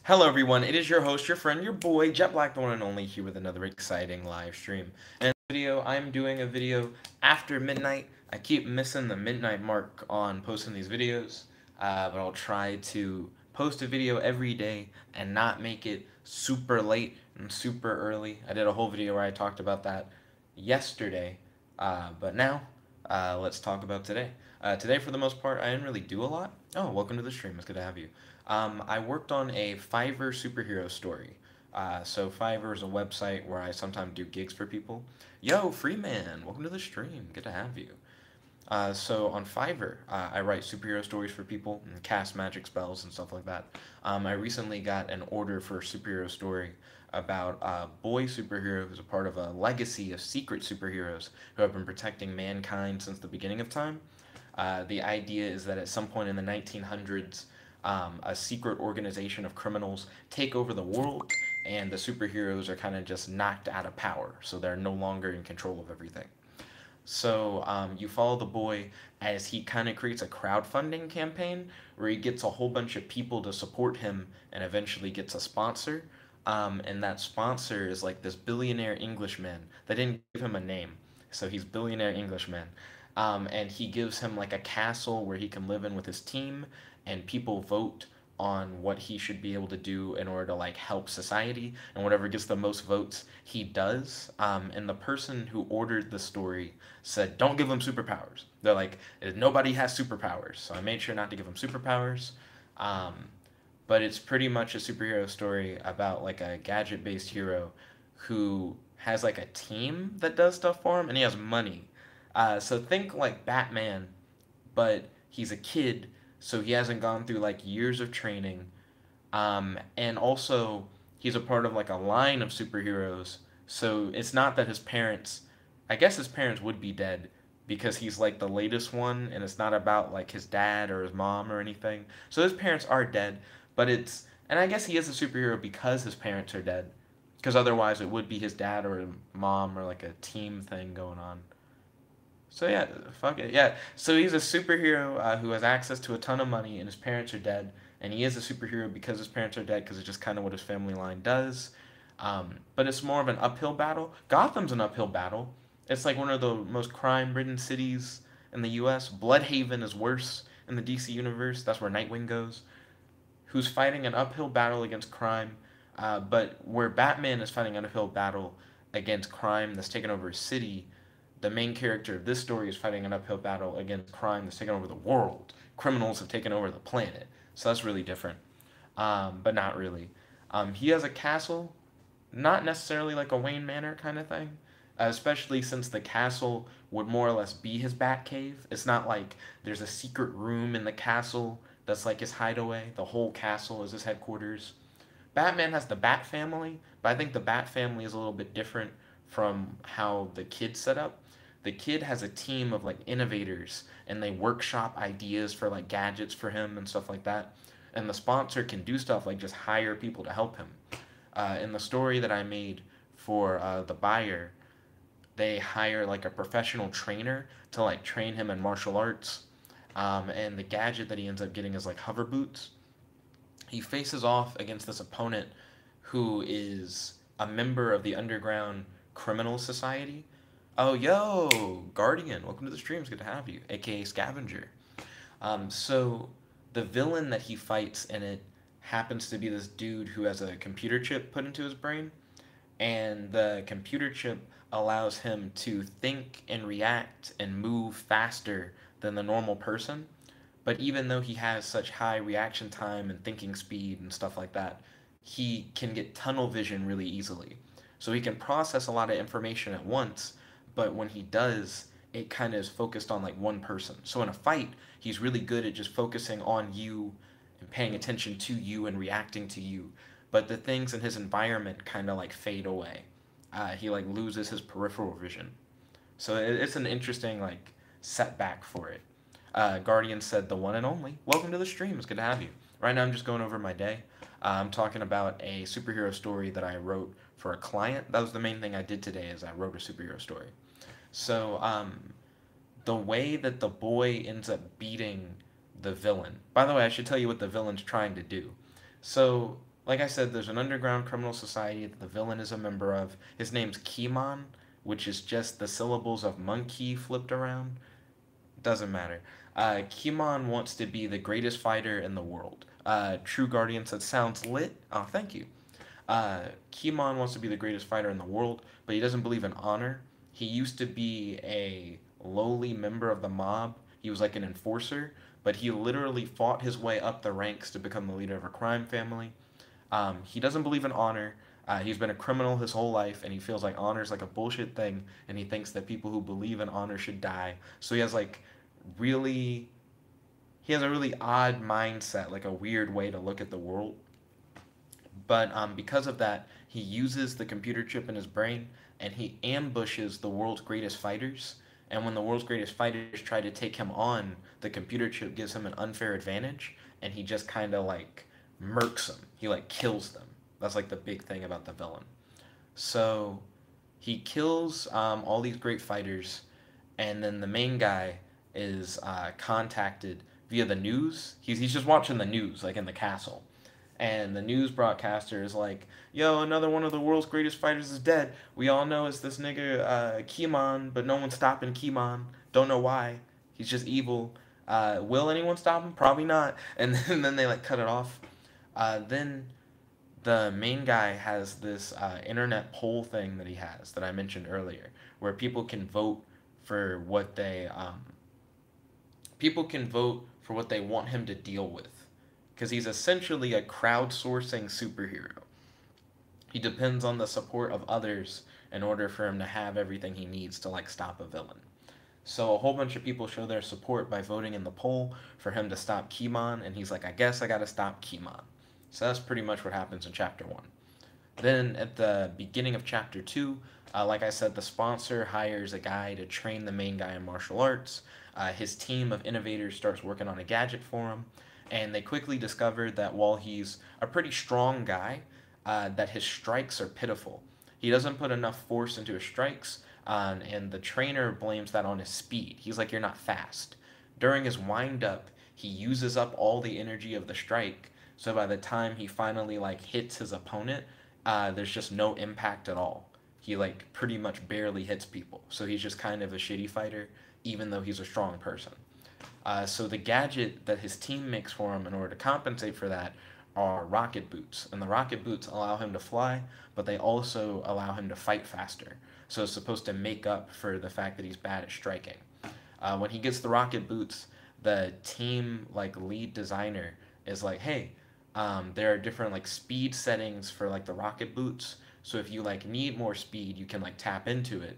Hello everyone, it is your host, your friend, your boy, Jet Black, the one and only, here with another exciting live stream. And in this video, I'm doing a video after midnight. I keep missing the midnight mark on posting these videos, but I'll try to post a video every day and not make it super late and super early. I did a whole video where I talked about that yesterday, but now let's talk about today. Today, for the most part, I didn't really do a lot. Oh, welcome to the stream. It's good to have you. I worked on a Fiverr superhero story. So Fiverr is a website where I sometimes do gigs for people. Yo, Freeman, welcome to the stream. Good to have you. So on Fiverr, I write superhero stories for people and cast magic spells and stuff like that. I recently got an order for a superhero story about a boy superhero who's a part of a legacy of secret superheroes who have been protecting mankind since the beginning of time. The idea is that at some point in the 1900s, a secret organization of criminals take over the world, and the superheroes are kind of just knocked out of power, so they're no longer in control of everything. So you follow the boy as he kind of creates a crowdfunding campaign where he gets a whole bunch of people to support him and eventually gets a sponsor. And that sponsor is like this billionaire Englishman. They didn't give him a name, so he's billionaire Englishman. And he gives him like a castle where he can live in with his team, and people vote on what he should be able to do in order to like help society, and whatever gets the most votes he does. And the person who ordered the story said don't give him superpowers. They're like, nobody has superpowers, so I made sure not to give him superpowers. um, but it's pretty much a superhero story about like a gadget based hero who has like a team that does stuff for him, and he has money. So think like Batman, but he's a kid, so he hasn't gone through like years of training. And also, he's a part of like a line of superheroes, so it's not that his parents, I guess his parents would be dead because he's like the latest one, and it's not about like his dad or his mom or anything. So his parents are dead, but it's, and I guess he is a superhero because his parents are dead, because otherwise it would be his dad or his mom or like a team thing going on. So yeah, fuck it. Yeah. So he's a superhero who has access to a ton of money, and his parents are dead. And he is a superhero because his parents are dead, because it's just kind of what his family line does. But it's more of an uphill battle. Gotham's an uphill battle. It's like one of the most crime-ridden cities in the U.S. Bloodhaven is worse in the DC universe. That's where Nightwing goes, who's fighting an uphill battle against crime. But where Batman is fighting an uphill battle against crime that's taken over his city, the main character of this story is fighting an uphill battle against crime that's taken over the world. Criminals have taken over the planet. So that's really different, but not really. He has a castle, not necessarily like a Wayne Manor kind of thing, especially since the castle would more or less be his bat cave. It's not like there's a secret room in the castle that's like his hideaway. The whole castle is his headquarters. Batman has the Bat family, but I think the Bat family is a little bit different from how the kid's set up. The kid has a team of like innovators, and they workshop ideas for like gadgets for him and stuff like that. And the sponsor can do stuff like just hire people to help him. In the story that I made for the buyer, they hire like a professional trainer to like train him in martial arts. And the gadget that he ends up getting is like hover boots. He faces off against this opponent who is a member of the underground criminal society. Oh, yo, Guardian, welcome to the stream. It's good to have you, aka Scavenger. So the villain that he fights in it happens to be this dude who has a computer chip put into his brain, and the computer chip allows him to think and react and move faster than the normal person. But even though he has such high reaction time and thinking speed and stuff like that, he can get tunnel vision really easily. So he can process a lot of information at once, but when he does, it kind of is focused on like one person. So in a fight, he's really good at just focusing on you and paying attention to you and reacting to you. But the things in his environment kind of like fade away. He like loses his peripheral vision. So it's an interesting like setback for it. Guardian said, the one and only. Welcome to the stream. It's good to have you. Right now, I'm just going over my day. I'm talking about a superhero story that I wrote for a client. That was the main thing I did today, is I wrote a superhero story. So the way that the boy ends up beating the villain. By the way, I should tell you what the villain's trying to do. So Like I said, there's an underground criminal society that the villain is a member of. His name's Kimon, which is just the syllables of monkey flipped around. Doesn't matter. Kimon wants to be the greatest fighter in the world. True Guardian said, sounds lit. Oh, thank you. Kimon wants to be the greatest fighter in the world, but he doesn't believe in honor. He used to be a lowly member of the mob. He was like an enforcer, but he literally fought his way up the ranks to become the leader of a crime family. He doesn't believe in honor. He's been a criminal his whole life, and he feels like honor is like a bullshit thing, and he thinks that people who believe in honor should die. So he has like really, he has a really odd mindset, like a weird way to look at the world. But because of that, he uses the computer chip in his brain and he ambushes the world's greatest fighters. And when the world's greatest fighters try to take him on, the computer chip gives him an unfair advantage, and he just kind of like murks them. He like kills them. That's like the big thing about the villain. So he kills all these great fighters, and then the main guy is contacted via the news. He's just watching the news, like in the castle, and the news broadcaster is like, "Yo, another one of the world's greatest fighters is dead. We all know it's this nigga Kimon, but no one's stopping Kimon. Don't know why. He's just evil. Will anyone stop him? Probably not." And then they like cut it off. Then the main guy has this internet poll thing that he has that I mentioned earlier, where people can vote for what they want him to deal with, because he's essentially a crowdsourcing superhero. He depends on the support of others in order for him to have everything he needs to like stop a villain. So a whole bunch of people show their support by voting in the poll for him to stop Kimon, and he's like, I guess I gotta stop Kimon. So that's pretty much what happens in chapter 1. Then at the beginning of chapter 2, like I said, the sponsor hires a guy to train the main guy in martial arts. His team of innovators starts working on a gadget for him, and they quickly discover that while he's a pretty strong guy, that his strikes are pitiful. He doesn't put enough force into his strikes, and the trainer blames that on his speed. He's like, you're not fast. During his wind-up, he uses up all the energy of the strike, so by the time he finally like hits his opponent, there's just no impact at all. He like pretty much barely hits people, so he's just kind of a shitty fighter, even though he's a strong person. So the gadget that his team makes for him in order to compensate for that are rocket boots, and the rocket boots allow him to fly, but they also allow him to fight faster. So it's supposed to make up for the fact that he's bad at striking. When he gets the rocket boots, the team like lead designer is like, hey, there are different like speed settings for like the rocket boots. So if you like need more speed, you can like tap into it.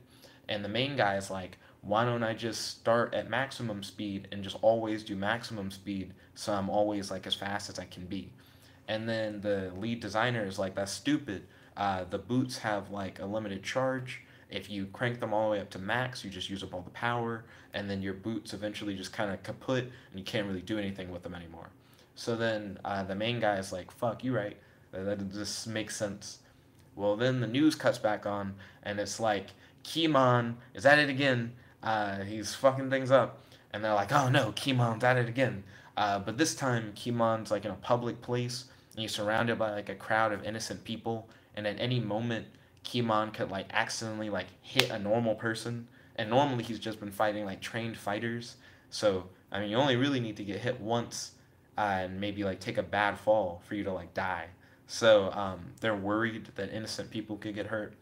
And the main guy is like, why don't I just start at maximum speed and just always do maximum speed, so I'm always like as fast as I can be. And then the lead designer is like, that's stupid. The boots have like a limited charge. If you crank them all the way up to max, you just use up all the power, and then your boots eventually just kind of kaput, and you can't really do anything with them anymore. So then the main guy is like, fuck, you right. That just makes sense. Well, then the news cuts back on, and it's like, Kimon is at it again. He's fucking things up. And they're like, oh no, Kimon's at it again. But this time, Kimon's like in a public place, and he's surrounded by like a crowd of innocent people, and at any moment, Kimon could like accidentally like hit a normal person. And normally he's just been fighting like trained fighters. So, I mean, you only really need to get hit once and maybe like take a bad fall for you to like die. So they're worried that innocent people could get hurt.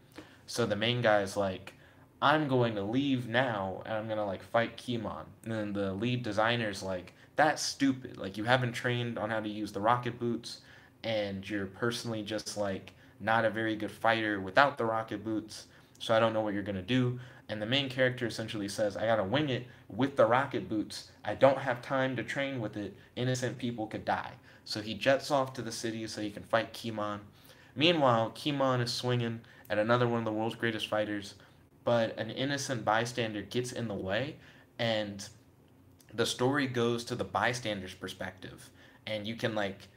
So the main guy is like, I'm going to leave now and I'm gonna like fight Kimon. And then the lead designer's like, that's stupid. Like, you haven't trained on how to use the rocket boots, and you're personally just like not a very good fighter without the rocket boots. So I don't know what you're gonna do. And the main character essentially says, I gotta wing it with the rocket boots. I don't have time to train with it. Innocent people could die. So he jets off to the city so he can fight Kimon. Meanwhile, Kimon is swinging at another one of the world's greatest fighters, but an innocent bystander gets in the way, and the story goes to the bystander's perspective. And you can like,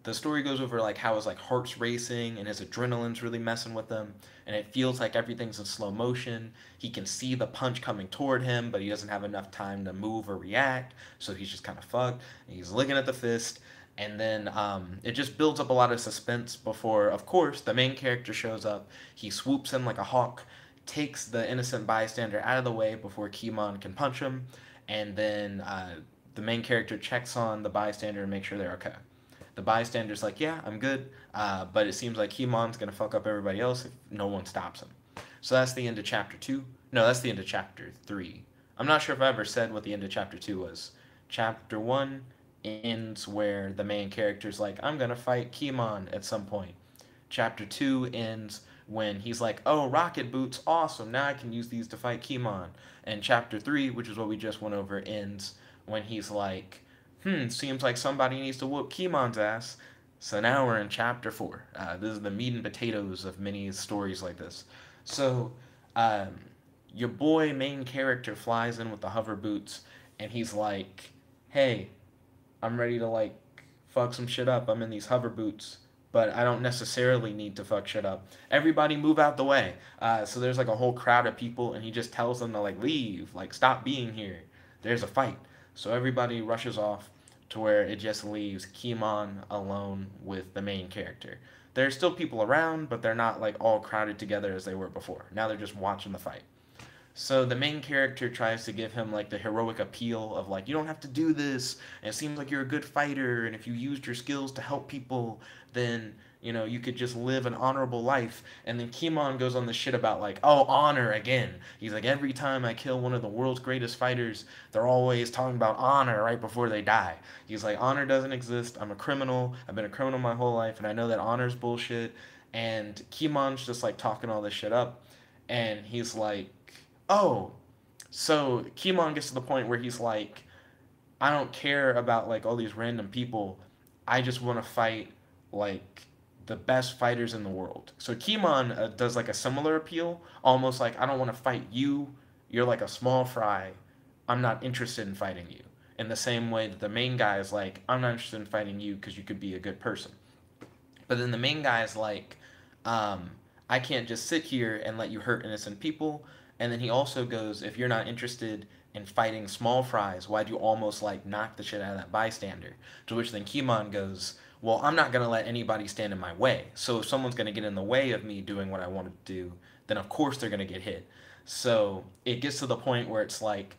the story goes over like how his like heart's racing and his adrenaline's really messing with him, and it feels like everything's in slow motion. He can see the punch coming toward him, but he doesn't have enough time to move or react, so he's just kind of fucked. And he's looking at the fist, And then it just builds up a lot of suspense before, of course, the main character shows up. He swoops in like a hawk, takes the innocent bystander out of the way before Kimon can punch him, and then the main character checks on the bystander to make sure they're okay. The bystander's like, yeah, I'm good, but it seems like Kimon's gonna fuck up everybody else if no one stops him. So that's the end of chapter 2. No, that's the end of chapter 3. I'm not sure if I ever said what the end of chapter 2 was. Chapter 1 ends where the main character's like, I'm gonna fight Kimon at some point. Chapter 2 ends when he's like, oh, rocket boots, awesome, now I can use these to fight Kimon. And chapter 3, which is what we just went over, ends when he's like, seems like somebody needs to whoop Kimon's ass. So now we're in chapter 4. This is the meat and potatoes of many stories like this. So, your boy main character flies in with the hover boots, and he's like, hey, I'm ready to like fuck some shit up. I'm in these hover boots, but I don't necessarily need to fuck shit up. Everybody move out the way. So there's like a whole crowd of people, and he just tells them to like leave, like stop being here. There's a fight. So everybody rushes off to where it just leaves Kimon alone with the main character. There's still people around, but they're not like all crowded together as they were before. Now they're just watching the fight. So the main character tries to give him like the heroic appeal of like, you don't have to do this, and it seems like you're a good fighter, and if you used your skills to help people, then you could just live an honorable life. And then Kimon goes on the shit about like, oh, honor again. He's like, every time I kill one of the world's greatest fighters, they're always talking about honor right before they die. He's like, honor doesn't exist. I'm a criminal. I've been a criminal my whole life, and I know that honor's bullshit. And Kimon's just like talking all this shit up, and he's like, oh, so Kimon gets to the point where he's like, I don't care about like all these random people. I just want to fight like the best fighters in the world. So Kimon does like a similar appeal, almost like, I don't want to fight you. You're like a small fry. I'm not interested in fighting you. In the same way that the main guy is like, I'm not interested in fighting you because you could be a good person. But then the main guy is like, I can't just sit here and let you hurt innocent people. And then he also goes, if you're not interested in fighting small fries, why'd you almost like knock the shit out of that bystander? To which then Kimon goes, well, I'm not going to let anybody stand in my way. So if someone's going to get in the way of me doing what I want to do, then of course they're going to get hit. So it gets to the point where it's like,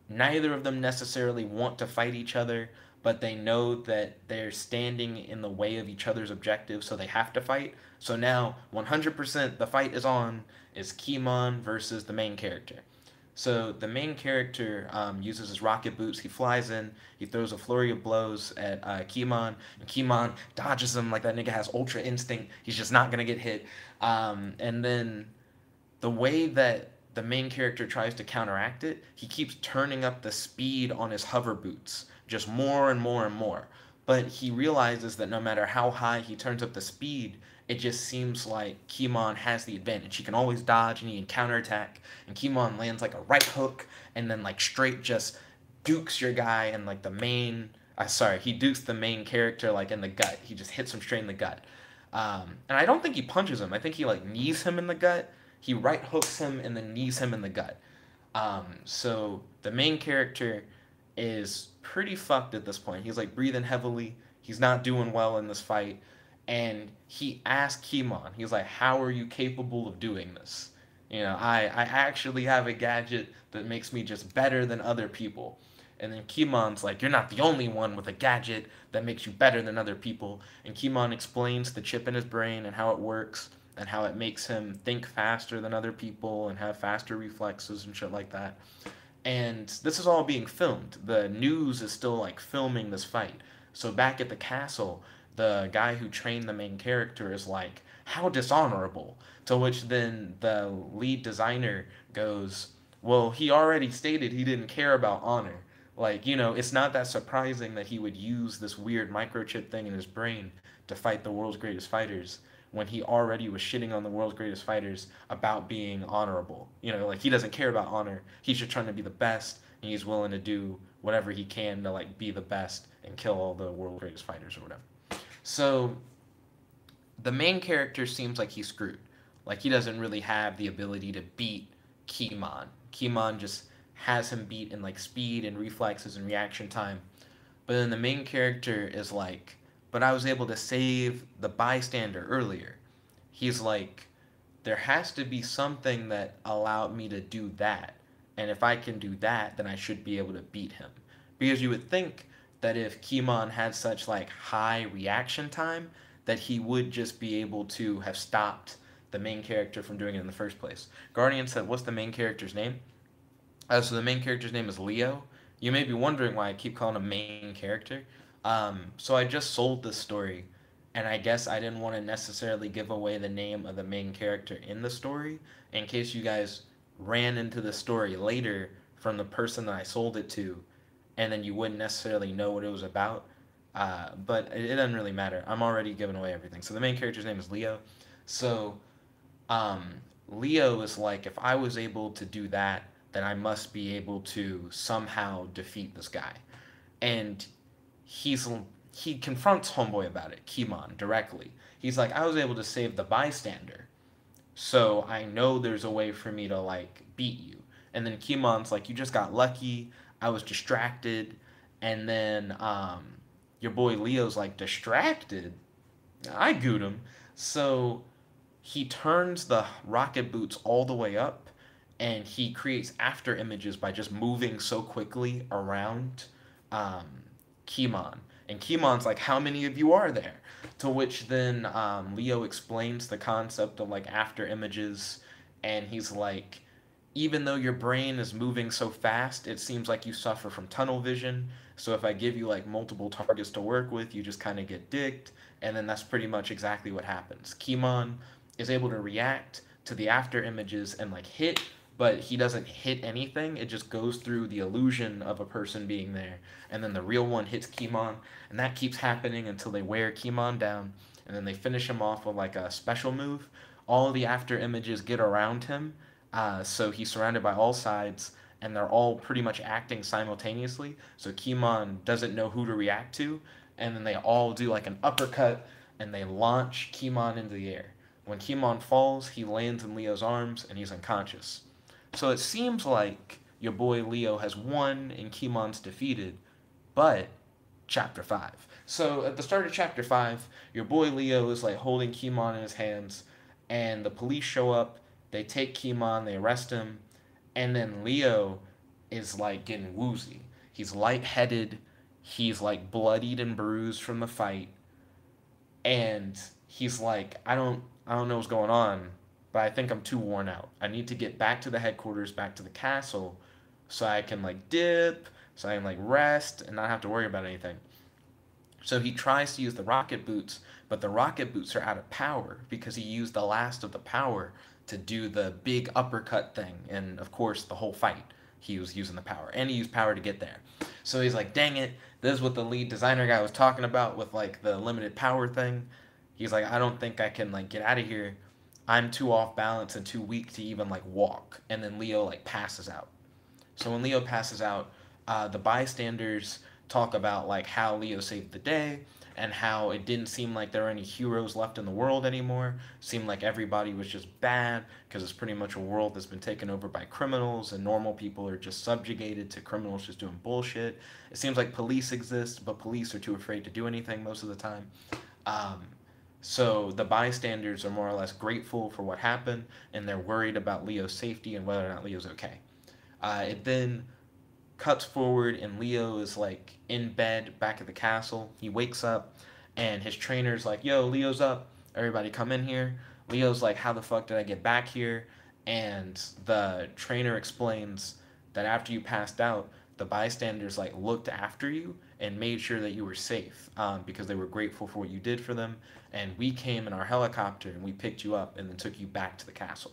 neither of them necessarily want to fight each other, but they know that they're standing in the way of each other's objectives, so they have to fight. So now, 100% the fight is on, is Kimon versus the main character. So the main character uses his rocket boots. He flies in. He throws a flurry of blows at Kimon, and Kimon dodges him like that nigga has ultra instinct. He's just not gonna get hit. And then the way that the main character tries to counteract it, he keeps turning up the speed on his hover boots, just more and more and more. But he realizes that no matter how high he turns up the speed, it just seems like Kimon has the advantage. He can always dodge and he can counterattack, and Kimon lands like a right hook and then like straight just dukes your guy and like the main he dukes the main character like in the gut. He just hits him straight in the gut. And I don't think he punches him. I think he like knees him in the gut. He right hooks him and then knees him in the gut. So the main character is pretty fucked at this point. He's like breathing heavily. He's not doing well in this fight. And he asked Kimon, he's like, how are you capable of doing this? I actually have a gadget that makes me just better than other people. And then Kimon's like, you're not the only one with a gadget that makes you better than other people. And Kimon explains the chip in his brain and how it works and how it makes him think faster than other people and have faster reflexes and shit like that. And this is all being filmed. The news is still like filming this fight. So back at the castle, the guy who trained the main character is like, how dishonorable. To which then the lead designer goes, well, he already stated he didn't care about honor. Like, it's not that surprising that he would use this weird microchip thing in his brain to fight the world's greatest fighters when he already was shitting on the world's greatest fighters about being honorable. Like, he doesn't care about honor. He's just trying to be the best, and he's willing to do whatever he can to like be the best and kill all the world's greatest fighters or whatever. So the main character seems like he's screwed. Like, he doesn't really have the ability to beat Kimon. Kimon just has him beat in like speed and reflexes and reaction time. But then the main character is like, but I was able to save the bystander earlier. He's like, there has to be something that allowed me to do that. And if I can do that, then I should be able to beat him. Because you would think that if Kimon had such like high reaction time, that he would just be able to have stopped the main character from doing it in the first place. Guardian said, what's the main character's name? So the main character's name is Leo. You may be wondering why I keep calling him main character. So I just sold this story, and I guess I didn't want to necessarily give away the name of the main character in the story in case you guys ran into the story later from the person that I sold it to, and then you wouldn't necessarily know what it was about. But it doesn't really matter. I'm already giving away everything. So the main character's name is Leo. So um, Leo is like, if I was able to do that, then I must be able to somehow defeat this guy. And he's he confronts Homeboy about it, Kimon, directly. He's like, I was able to save the bystander, so I know there's a way for me to like beat you. And then Kimon's like, you just got lucky. I was distracted. And then your boy Leo's like, distracted? I goot him. So he turns the rocket boots all the way up, and he creates after images by just moving so quickly around um, Kimon. And Kimon's like, how many of you are there? To which then Leo explains the concept of like after images, and he's like, even though your brain is moving so fast, it seems like you suffer from tunnel vision. So if I give you like multiple targets to work with, you just kind of get dicked, and then that's pretty much exactly what happens. Kimon is able to react to the after images and like hit, but he doesn't hit anything. It just goes through the illusion of a person being there, and then the real one hits Kimon, and that keeps happening until they wear Kimon down, and then they finish him off with like a special move. All of the after images get around him, so he's surrounded by all sides, and they're all pretty much acting simultaneously. So Kimon doesn't know who to react to, and then they all do like an uppercut, and they launch Kimon into the air. When Kimon falls, he lands in Leo's arms, and he's unconscious. So it seems like your boy Leo has won and Kimon's defeated, but chapter 5. So at the start of chapter 5, your boy Leo is like holding Kimon in his hands, and the police show up, they take Kimon, they arrest him, and then Leo is like getting woozy. He's lightheaded, he's like bloodied and bruised from the fight, and he's like, I don't know what's going on, but I think I'm too worn out. I need to get back to the headquarters, back to the castle, so I can like dip, so I can like rest and not have to worry about anything. So he tries to use the rocket boots, but the rocket boots are out of power because he used the last of the power to do the big uppercut thing, and of course the whole fight he was using the power, and he used power to get there. So he's like, dang it, this is what the lead designer guy was talking about with like the limited power thing. He's like, I don't think I can like get out of here. I'm too off balance and too weak to even like walk. And then Leo like passes out. So when Leo passes out, the bystanders talk about like how Leo saved the day and how it didn't seem like there were any heroes left in the world anymore. It seemed like everybody was just bad because it's pretty much a world that's been taken over by criminals, and normal people are just subjugated to criminals just doing bullshit. It seems like police exist, but police are too afraid to do anything most of the time. Um, so the bystanders are more or less grateful for what happened, and they're worried about Leo's safety and whether or not Leo's okay. It then cuts forward, and Leo is like in bed back at the castle. He wakes up, and his trainer's like, yo, Leo's up. Everybody come in here. Leo's like, how the fuck did I get back here? And the trainer explains that after you passed out, the bystanders like looked after you and made sure that you were safe, because they were grateful for what you did for them. And we came in our helicopter and we picked you up and then took you back to the castle.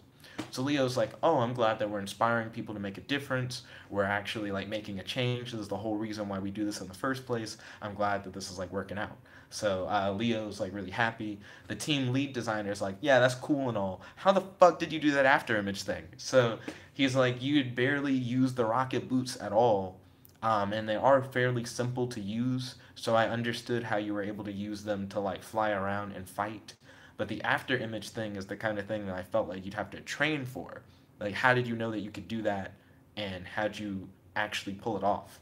So Leo's like, oh, I'm glad that we're inspiring people to make a difference. We're actually like making a change. This is the whole reason why we do this in the first place. I'm glad that this is like working out. So Leo's like really happy. The team lead designer is like, yeah, that's cool and all. How the fuck did you do that after image thing? So he's like, you had barely used the rocket boots at all. And they are fairly simple to use. So I understood how you were able to use them to like fly around and fight. But the after image thing is the kind of thing that I felt like you'd have to train for. Like, how did you know that you could do that, and how'd you actually pull it off?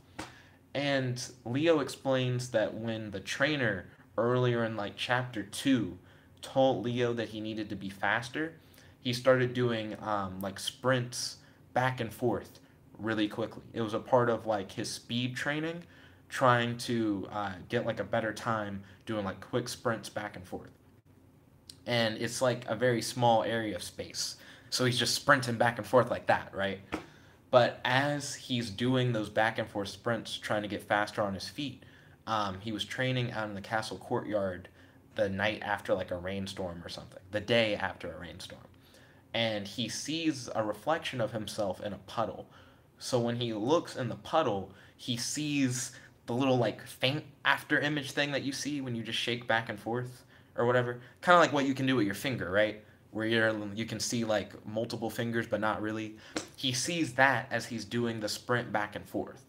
And Leo explains that when the trainer earlier in like chapter 2 told Leo that he needed to be faster, he started doing like sprints back and forth really quickly. It was a part of like his speed training, trying to get like a better time doing like quick sprints back and forth. And it's like a very small area of space. So he's just sprinting back and forth like that, right? But as he's doing those back and forth sprints, trying to get faster on his feet, he was training out in the castle courtyard the night after like a rainstorm or something, the day after a rainstorm. And he sees a reflection of himself in a puddle. So when he looks in the puddle, he sees the little like faint after image thing that you see when you just shake back and forth or whatever. Kind of like what you can do with your finger, right? Where you can see like multiple fingers but not really. He sees that as he's doing the sprint back and forth.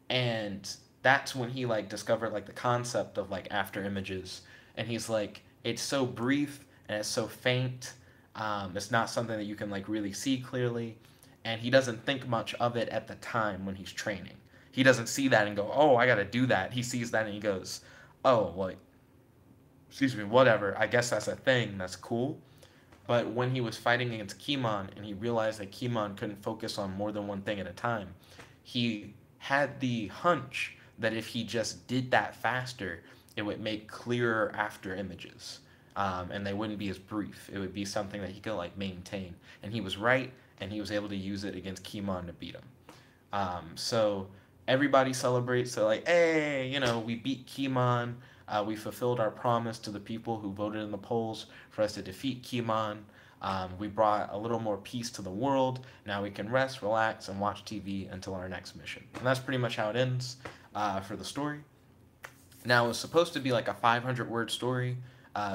And that's when he like discovered like the concept of like after images, and he's like, it's so brief and it's so faint. It's not something that you can like really see clearly, and he doesn't think much of it at the time when he's training. He doesn't see that and go, oh, I gotta do that. He sees that and he goes, oh, like, excuse me, whatever, I guess that's a thing, that's cool. But when he was fighting against Kimon and he realized that Kimon couldn't focus on more than one thing at a time, he had the hunch that if he just did that faster, it would make clearer after images. And they wouldn't be as brief. It would be something that he could like maintain. And he was right, and he was able to use it against Kimon to beat him. So everybody celebrates. They're like, hey, you know, we beat Kimon. We fulfilled our promise to the people who voted in the polls for us to defeat Kimon. We brought a little more peace to the world. Now we can rest, relax, and watch TV until our next mission. And that's pretty much how it ends for the story. Now, it was supposed to be like a 500-word story,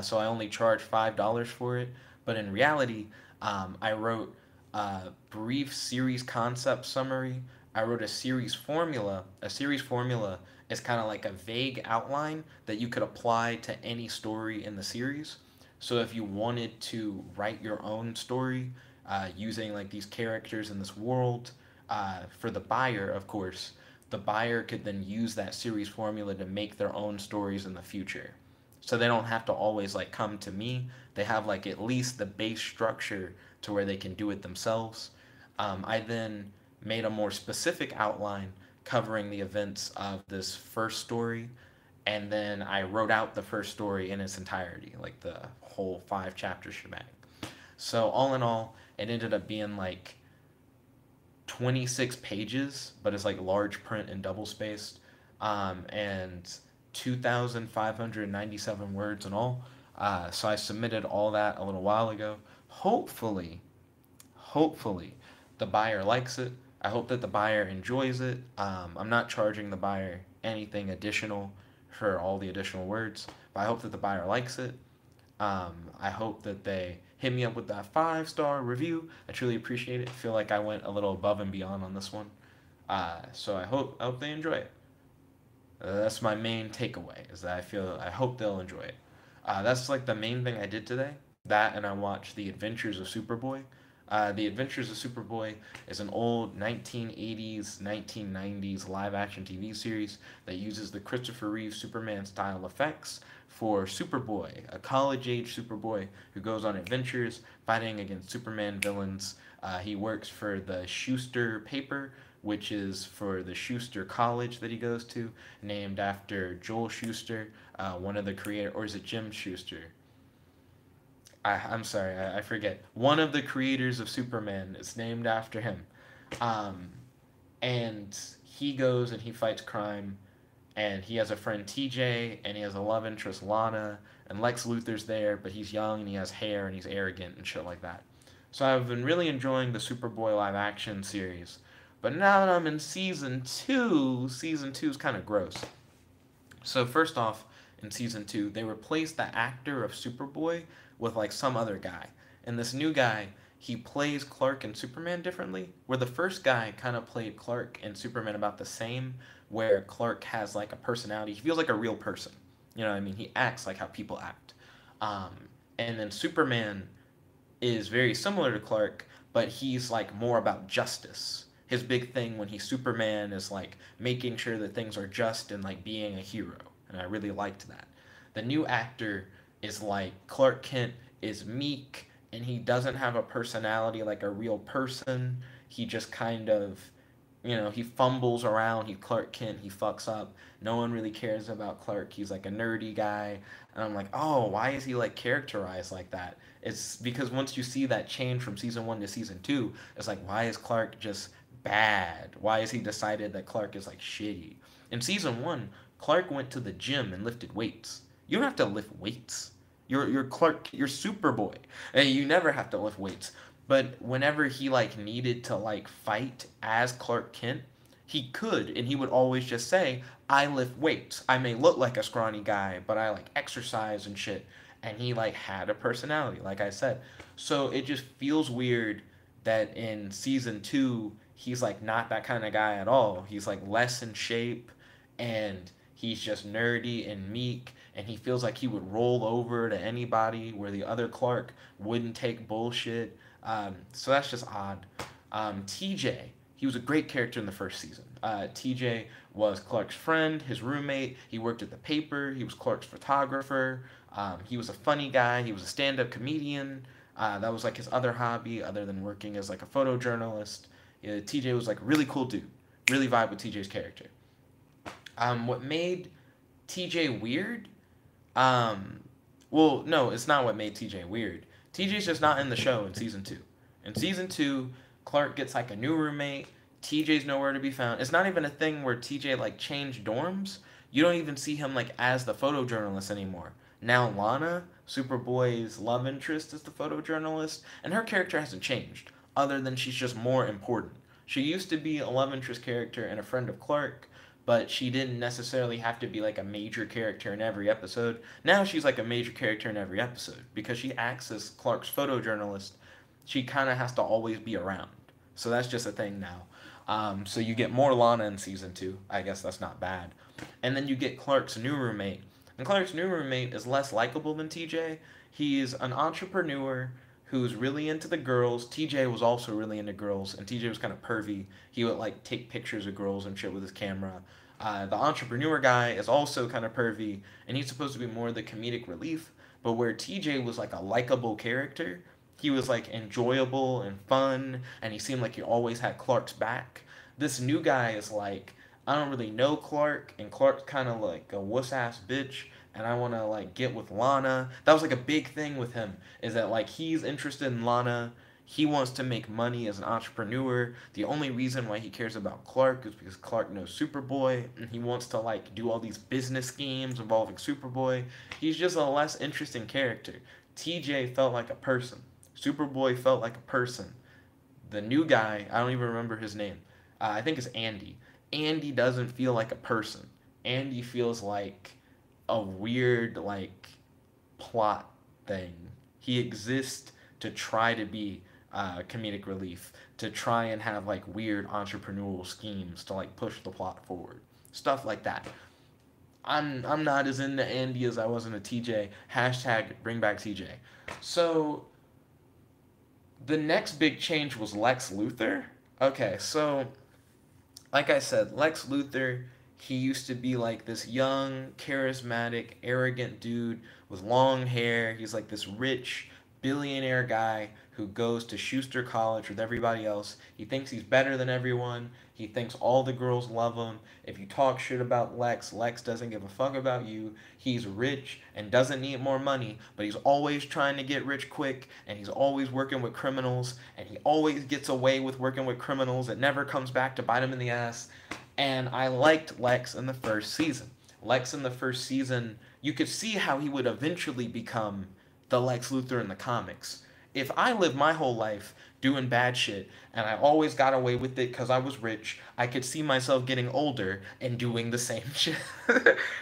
so I only charged $5 for it. But in reality, I wrote a brief series concept summary. I wrote a series formula. A series formula is kind of like a vague outline that you could apply to any story in the series. So if you wanted to write your own story using like these characters in this world, for the buyer, of course, the buyer could then use that series formula to make their own stories in the future. So they don't have to always like come to me. They have like at least the base structure to where they can do it themselves. I then made a more specific outline covering the events of this first story, and then I wrote out the first story in its entirety, like the whole 5 chapter shebang. So all in all, it ended up being like 26 pages, but it's like large print and double spaced, and 2,597 words in all. So I submitted all that a little while ago. Hopefully, the buyer likes it. I hope that the buyer enjoys it. I'm not charging the buyer anything additional for all the additional words, but I hope that the buyer likes it. I hope that they hit me up with that 5-star review. I truly appreciate it. I feel like I went a little above and beyond on this one. So I hope they enjoy it. That's my main takeaway, is that I hope they'll enjoy it. That's like the main thing I did today. That, and I watched The Adventures of Superboy. The Adventures of Superboy is an old 1980s, 1990s live-action TV series that uses the Christopher Reeve Superman-style effects for Superboy, a college-age Superboy who goes on adventures fighting against Superman villains. He works for the Schuster paper, which is for the Schuster College that he goes to, named after Joel Schuster, one of the creators, or is it Jim Schuster? I'm sorry, I forget. One of the creators of Superman is named after him. And he goes and he fights crime, and he has a friend TJ, and he has a love interest Lana, and Lex Luthor's there, but he's young and he has hair and he's arrogant and shit like that. So I've been really enjoying the Superboy live action series. But now that I'm in season 2 is kind of gross. So first off, in season 2, they replaced the actor of Superboy with like some other guy. And this new guy, he plays Clark and Superman differently, where the first guy kind of played Clark and Superman about the same, where Clark has like a personality. He feels like a real person. You know what I mean? He acts like how people act. And then Superman is very similar to Clark, but he's like more about justice. his big thing when he's Superman is like making sure that things are just and like being a hero. And I really liked that. The new actor is like Clark Kent is meek and he doesn't have a personality like a real person. He just kind of, he fumbles around. He Clark Kent. He fucks up. No one really cares about Clark. He's like a nerdy guy, and I'm like, oh, why is he like characterized like that? It's because once you see that change from season 1 to season 2, it's like, why is Clark just bad? Why has he decided that Clark is like shitty? In season 1, Clark went to the gym and lifted weights. You don't have to lift weights. You're Clark. You're Superboy, and you never have to lift weights. But whenever he like needed to like fight as Clark Kent, he could, and he would always just say, "I lift weights. I may look like a scrawny guy, but I like exercise and shit." And he like had a personality, like I said. So it just feels weird that in season 2 he's like not that kind of guy at all. He's like less in shape, and he's just nerdy and meek, and he feels like he would roll over to anybody where the other Clark wouldn't take bullshit. So that's just odd. TJ, he was a great character in the first season. TJ was Clark's friend, his roommate. He worked at the paper. He was Clark's photographer. He was a funny guy. He was a stand-up comedian. That was like his other hobby other than working as like a photojournalist. Yeah, TJ was like a really cool dude. Really vibe with TJ's character. What made TJ weird? Well, no, it's not what made TJ weird. TJ's just not in the show in season 2. In season 2, Clark gets like a new roommate. TJ's nowhere to be found. It's not even a thing where TJ like changed dorms. You don't even see him like as the photojournalist anymore. Now Lana, Superboy's love interest, is the photojournalist, and her character hasn't changed, other than she's just more important. She used to be a love interest character and a friend of Clark, but she didn't necessarily have to be like a major character in every episode. Now she's like a major character in every episode because she acts as Clark's photojournalist. She kind of has to always be around. So that's just a thing now. So you get more Lana in season 2. I guess that's not bad. And then you get Clark's new roommate. And Clark's new roommate is less likable than TJ. He's an entrepreneur who's really into the girls. TJ was also really into girls, and TJ was kind of pervy. He would like take pictures of girls and shit with his camera. The entrepreneur guy is also kind of pervy, and he's supposed to be more the comedic relief. But where TJ was like a likable character, he was like enjoyable and fun, and he seemed like he always had Clark's back. This new guy is like, I don't really know Clark, and Clark's kind of like a wuss ass bitch, and I want to like get with Lana. That was like a big thing with him, is that like he's interested in Lana. He wants to make money as an entrepreneur. The only reason why he cares about Clark is because Clark knows Superboy, and he wants to like do all these business schemes involving Superboy. He's just a less interesting character. TJ felt like a person. Superboy felt like a person. The new guy, I don't even remember his name. I think it's Andy. Andy doesn't feel like a person. Andy feels like a weird like plot thing. He exists to try to be comedic relief, to try and have like weird entrepreneurial schemes to like push the plot forward, stuff like that. I'm not as into Andy as I was into TJ. Hashtag bring back TJ. So the next big change was Lex Luthor. Okay, so like I said, Lex Luthor, he used to be like this young, charismatic, arrogant dude with long hair. He's like this rich billionaire guy who goes to Schuster College with everybody else. He thinks he's better than everyone. He thinks all the girls love him. If you talk shit about Lex, Lex doesn't give a fuck about you. He's rich and doesn't need more money, but he's always trying to get rich quick, and he's always working with criminals, and he always gets away with working with criminals. It never comes back to bite him in the ass. And I liked Lex in the first season. Lex in the first season, you could see how he would eventually become the Lex Luthor in the comics. If I lived my whole life doing bad shit and I always got away with it because I was rich, I could see myself getting older and doing the same shit.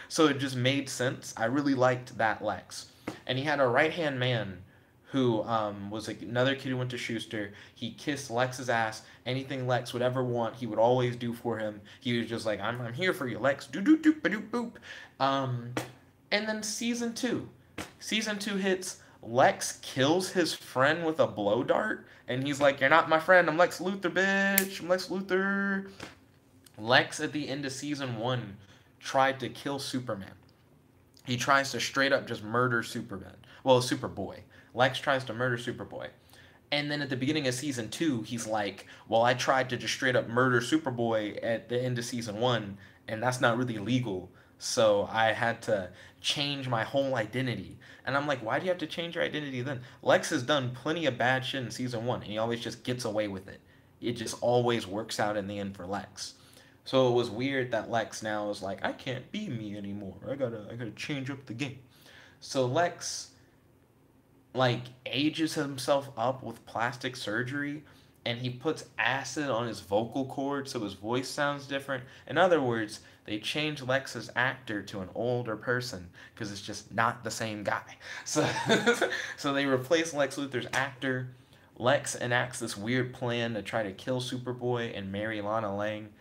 So it just made sense. I really liked that Lex. And he had a right-hand man who was like another kid who went to Schuster. He kissed Lex's ass. Anything Lex would ever want, he would always do for him. He was just like, I'm here for you, Lex. Do-do-do-ba-do-boop. And then season 2. Season 2 hits. Lex kills his friend with a blow dart, and he's like, "You're not my friend. I'm Lex Luthor, bitch. I'm Lex Luthor." Lex at the end of season 1 tried to kill Superman. He tries to straight up just murder Superman. Well, Superboy. Lex tries to murder Superboy. And then at the beginning of season 2, he's like, "Well, I tried to just straight up murder Superboy at the end of season 1, and that's not really legal. So I had to change my whole identity." And I'm like, "Why do you have to change your identity then?" Lex has done plenty of bad shit in season 1, and he always just gets away with it. It just always works out in the end for Lex. So it was weird that Lex now is like, "I can't be me anymore. I gotta change up the game." So Lex like ages himself up with plastic surgery, and he puts acid on his vocal cords so his voice sounds different. In other words, they changed Lex's actor to an older person because it's just not the same guy. So so they replace Lex Luthor's actor. Lex enacts this weird plan to try to kill Superboy and marry Lana Lang,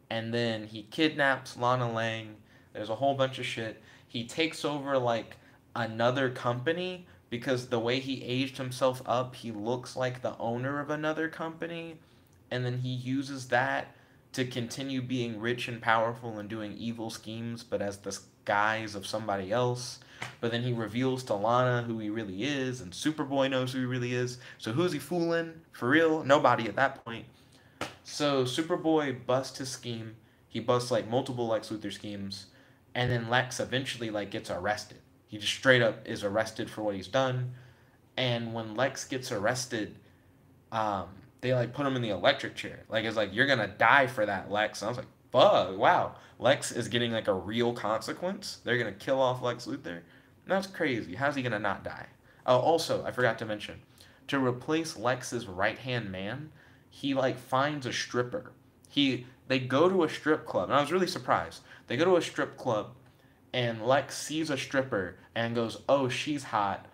and then he kidnaps Lana Lang. There's a whole bunch of shit. He takes over like another company because the way he aged himself up, he looks like the owner of another company, and then he uses that to continue being rich and powerful and doing evil schemes, but as the guise of somebody else. But then he reveals to Lana who he really is, and Superboy knows who he really is. So who's he fooling? For real? Nobody at that point. So Superboy busts his scheme. He busts like multiple Lex Luthor schemes, and then Lex eventually like gets arrested. He just straight up is arrested for what he's done. And when Lex gets arrested, they like put him in the electric chair. Like it's like, "You're gonna die for that, Lex." And I was like, "Fuck, wow." Lex is getting like a real consequence. They're gonna kill off Lex Luthor. That's crazy. How's he gonna not die? Oh, also, I forgot to mention, to replace Lex's right hand man, he like finds a stripper. They go to a strip club, and I was really surprised. They go to a strip club, and Lex sees a stripper and goes, "Oh, she's hot,"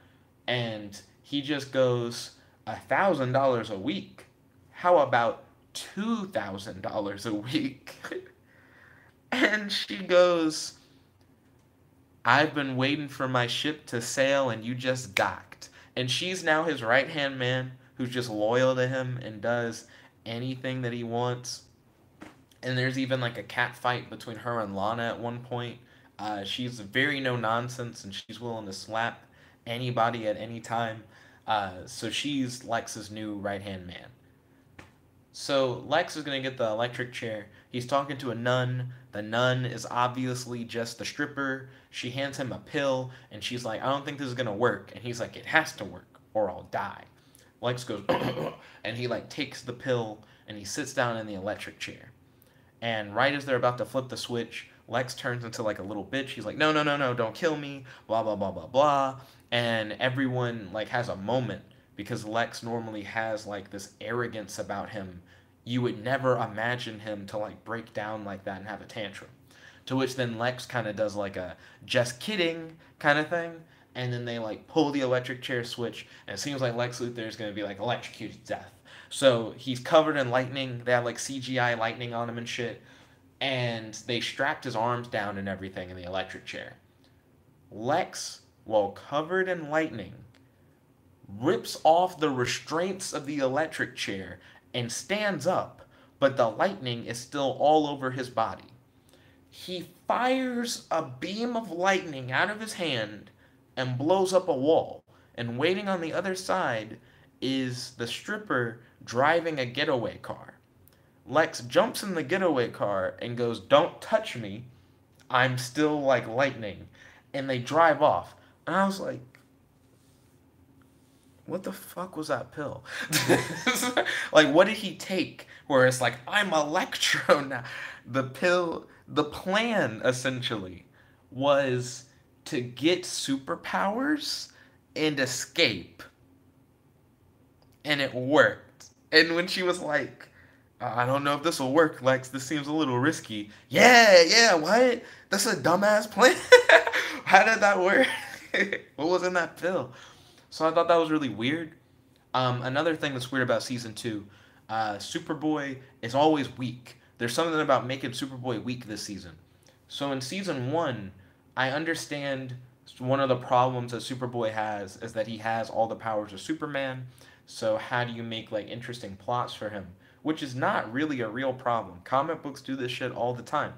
and he just goes, $1,000 a week. How about $2,000 a week? And she goes, "I've been waiting for my ship to sail, and you just docked." And she's now his right hand man who's just loyal to him and does anything that he wants. And there's even like a cat fight between her and Lana at one point. She's very no nonsense, and she's willing to slap anybody at any time. So she's Lex's new right hand man. So Lex is gonna get the electric chair. He's talking to a nun. The nun is obviously just the stripper. She hands him a pill, and she's like, "I don't think this is gonna work." And he's like, "It has to work, or I'll die." Lex goes, and he like takes the pill, and he sits down in the electric chair. And right as they're about to flip the switch, Lex turns into like a little bitch. He's like, "No, no, no, no, don't kill me." Blah blah blah blah blah. And everyone like has a moment because Lex normally has like this arrogance about him. You would never imagine him to like break down like that and have a tantrum. To which then Lex kind of does like a "just kidding" kind of thing. And then they like pull the electric chair switch, and it seems like Lex Luthor is going to be like electrocuted to death. So he's covered in lightning. They have like CGI lightning on him and shit. And they strapped his arms down and everything in the electric chair. Lex, while covered in lightning, rips off the restraints of the electric chair and stands up, but the lightning is still all over his body. He fires a beam of lightning out of his hand and blows up a wall. And waiting on the other side is the stripper driving a getaway car. Lex jumps in the getaway car and goes, "Don't touch me. I'm still like lightning." And they drive off. And I was like, what the fuck was that pill? Like, what did he take where it's like, "I'm Electro now"? The plan essentially was to get superpowers and escape. And it worked. And when she was like, "I don't know if this will work, Lex. This seems a little risky." Yeah, what? That's a dumbass plan. How did that work? What was in that pill? So I thought that was really weird. Another thing that's weird about season 2, Superboy is always weak. There's something about making Superboy weak this season. So in season 1, I understand one of the problems that Superboy has is that he has all the powers of Superman. So how do you make like interesting plots for him? Which is not really a real problem. Comic books do this shit all the time.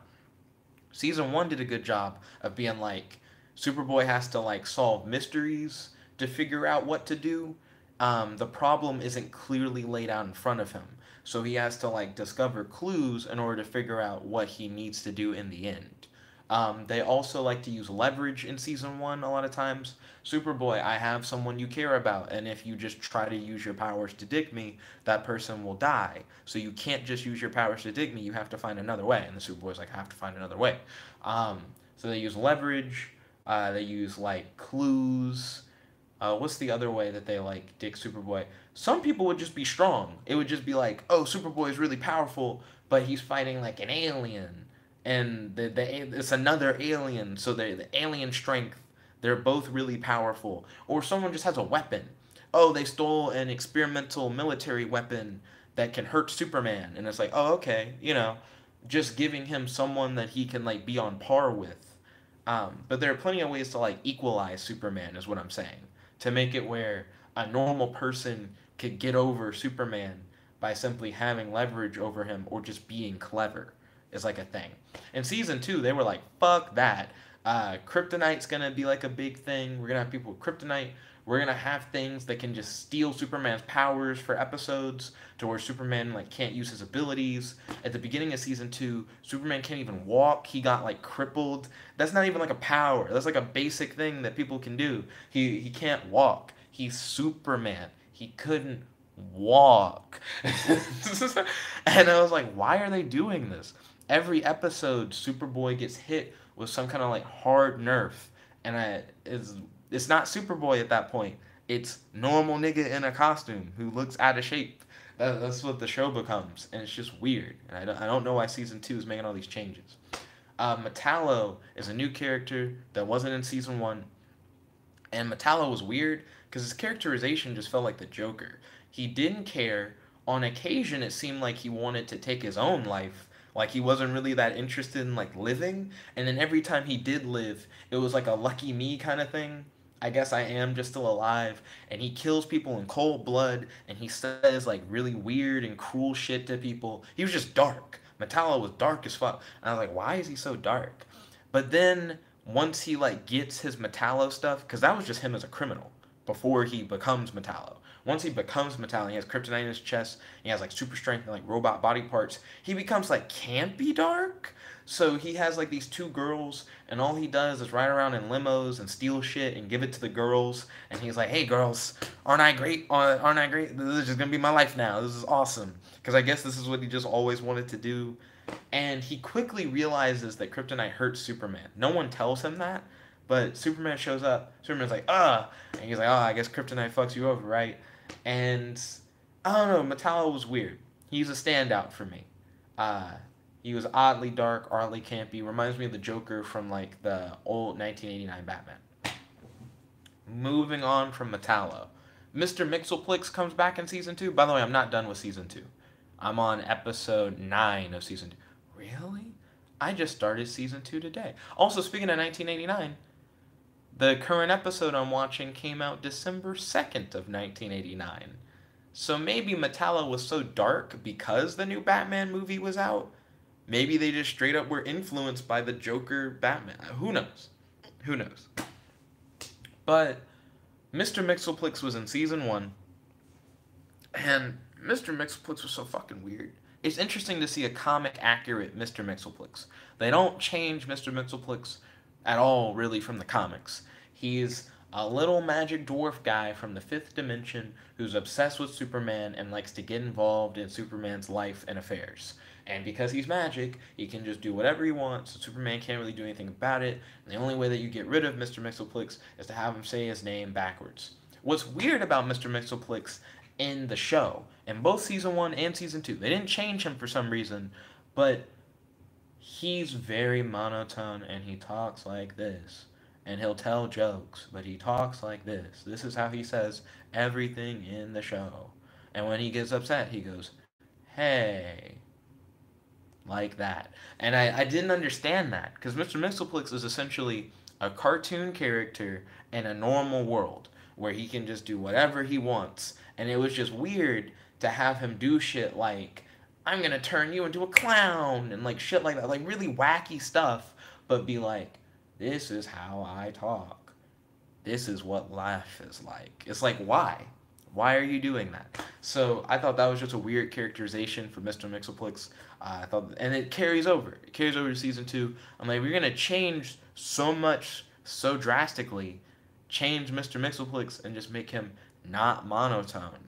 Season 1 did a good job of being like Superboy has to like solve mysteries to figure out what to do. The problem isn't clearly laid out in front of him, so he has to like discover clues in order to figure out what he needs to do in the end. They also like to use leverage in season 1 a lot of times. Superboy, I have someone you care about, and if you just try to use your powers to dig me, that person will die. So you can't just use your powers to dig me, you have to find another way. And the Superboy's like, I have to find another way. So they use leverage, they use like clues. What's the other way that they like dig Superboy? Some people would just be strong. It would just be like, oh, Superboy is really powerful, but he's fighting like an alien, and it's another alien, so the alien strength. They're both really powerful. Or someone just has a weapon. Oh, they stole an experimental military weapon that can hurt Superman, and it's like, oh, okay, just giving him someone that he can like be on par with. But there are plenty of ways to like equalize Superman, is what I'm saying, to make it where a normal person could get over Superman by simply having leverage over him or just being clever is like a thing. In season 2, they were like, fuck that. Kryptonite's gonna be like a big thing. We're gonna have people with kryptonite. We're gonna have things that can just steal Superman's powers for episodes to where Superman like can't use his abilities. At the beginning of season 2, Superman can't even walk. He got like crippled. That's not even like a power. That's like a basic thing that people can do. He can't walk. He's Superman. He couldn't walk. And I was like, why are they doing this? Every episode, Superboy gets hit with some kind of like hard nerf, and it's not Superboy at that point. It's normal nigga in a costume who looks out of shape. That's what the show becomes, and it's just weird. And I don't know why season 2 is making all these changes. Metallo is a new character that wasn't in season 1, and Metallo was weird because his characterization just felt like the Joker. He didn't care. On occasion, it seemed like he wanted to take his own life. Like he wasn't really that interested in like living, and then every time he did live, it was like a lucky me kind of thing. I guess I am just still alive, and he kills people in cold blood, and he says like really weird and cruel shit to people. He was just dark. Metallo was dark as fuck, and I was like, why is he so dark? But then once he like gets his Metallo stuff, because that was just him as a criminal before he becomes Metallo. Once he becomes Metallo, he has kryptonite in his chest, he has like super strength and like robot body parts, he becomes like campy dark. So he has like these 2 girls, and all he does is ride around in limos and steal shit and give it to the girls. And he's like, hey girls, aren't I great? Aren't I great? This is just gonna be my life now. This is awesome. Because I guess this is what he just always wanted to do. And he quickly realizes that kryptonite hurts Superman. No one tells him that, but Superman shows up. Superman's like, and he's like, I guess kryptonite fucks you over, right? And I don't know, Metallo was weird. He's a standout for me. He was oddly dark, oddly campy. Reminds me of the Joker from like the old 1989 Batman. Moving on from Metallo, Mr. Mxyzptlk comes back in season 2. By the way, I'm not done with season 2. I'm on episode 9 of season 2. Really? I just started season 2 today. Also, speaking of 1989, the current episode I'm watching came out December 2nd of 1989. So maybe Metallo was so dark because the new Batman movie was out. Maybe they just straight up were influenced by the Joker Batman. Who knows? Who knows? But Mr. Mxyzptlk was in season 1. And Mr. Mxyzptlk was so fucking weird. It's interesting to see a comic accurate Mr. Mxyzptlk. They don't change Mr. Mxyzptlk at all, really, from the comics. He's a little magic dwarf guy from the 5th dimension who's obsessed with Superman and likes to get involved in Superman's life and affairs. And because he's magic, he can just do whatever he wants, so Superman can't really do anything about it. And the only way that you get rid of Mr. Mxyzptlk is to have him say his name backwards. What's weird about Mr. Mxyzptlk in the show, in both season 1 and season 2, they didn't change him for some reason, but he's very monotone and he talks like this. And he'll tell jokes, but he talks like this. This is how he says everything in the show. And when he gets upset, he goes, hey, like that. And I didn't understand that, because Mr. Mxyzptlk is essentially a cartoon character in a normal world where he can just do whatever he wants. And it was just weird to have him do shit like, I'm gonna turn you into a clown, and like shit like that, like really wacky stuff, but be like, this is how I talk. This is what life is like. It's like, why? Why are you doing that? So I thought that was just a weird characterization for Mr. Mixoplex. I thought, and it carries over. It carries over to season 2. I'm like, we're gonna change so much, so drastically, change Mr. Mixoplex and just make him not monotone.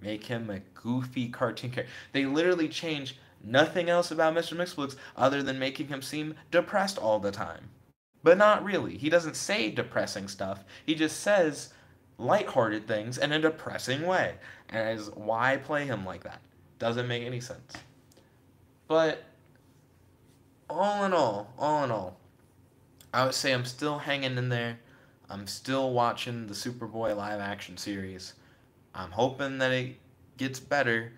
Make him a goofy cartoon character. They literally change nothing else about Mr. Mixoplex other than making him seem depressed all the time. But not really. He doesn't say depressing stuff. He just says lighthearted things in a depressing way. And why play him like that? Doesn't make any sense. But all in all, I would say I'm still hanging in there. I'm still watching the Superboy live action series. I'm hoping that it gets better.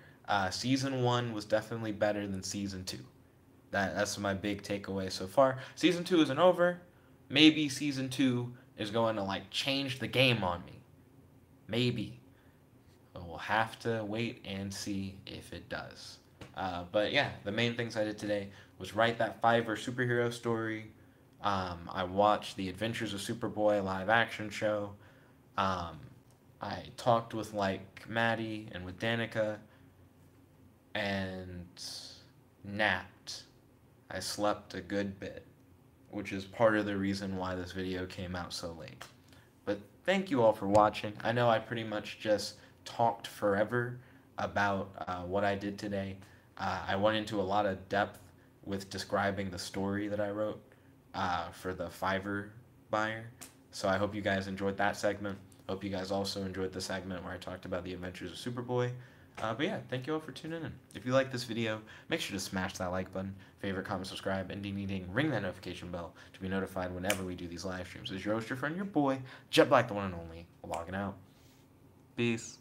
Season 1 was definitely better than Season 2. That's my big takeaway so far. Season 2 isn't over. Maybe Season 2 is going to like change the game on me. Maybe. But we'll have to wait and see if it does. But yeah, the main things I did today was write that Fiverr superhero story. I watched The Adventures of Superboy live action show. I talked with like Maddie and with Danica, and napped. I slept a good bit, which is part of the reason why this video came out so late. But thank you all for watching. I know I pretty much just talked forever about what I did today. I went into a lot of depth with describing the story that I wrote for the Fiverr buyer. So I hope you guys enjoyed that segment. Hope you guys also enjoyed the segment where I talked about the adventures of Superboy. But yeah, thank you all for tuning in. If you like this video, make sure to smash that like button, favorite, comment, subscribe, and ring that notification bell to be notified whenever we do these live streams. As your host, your friend, your boy, Jet Black, the one and only, logging out. Peace.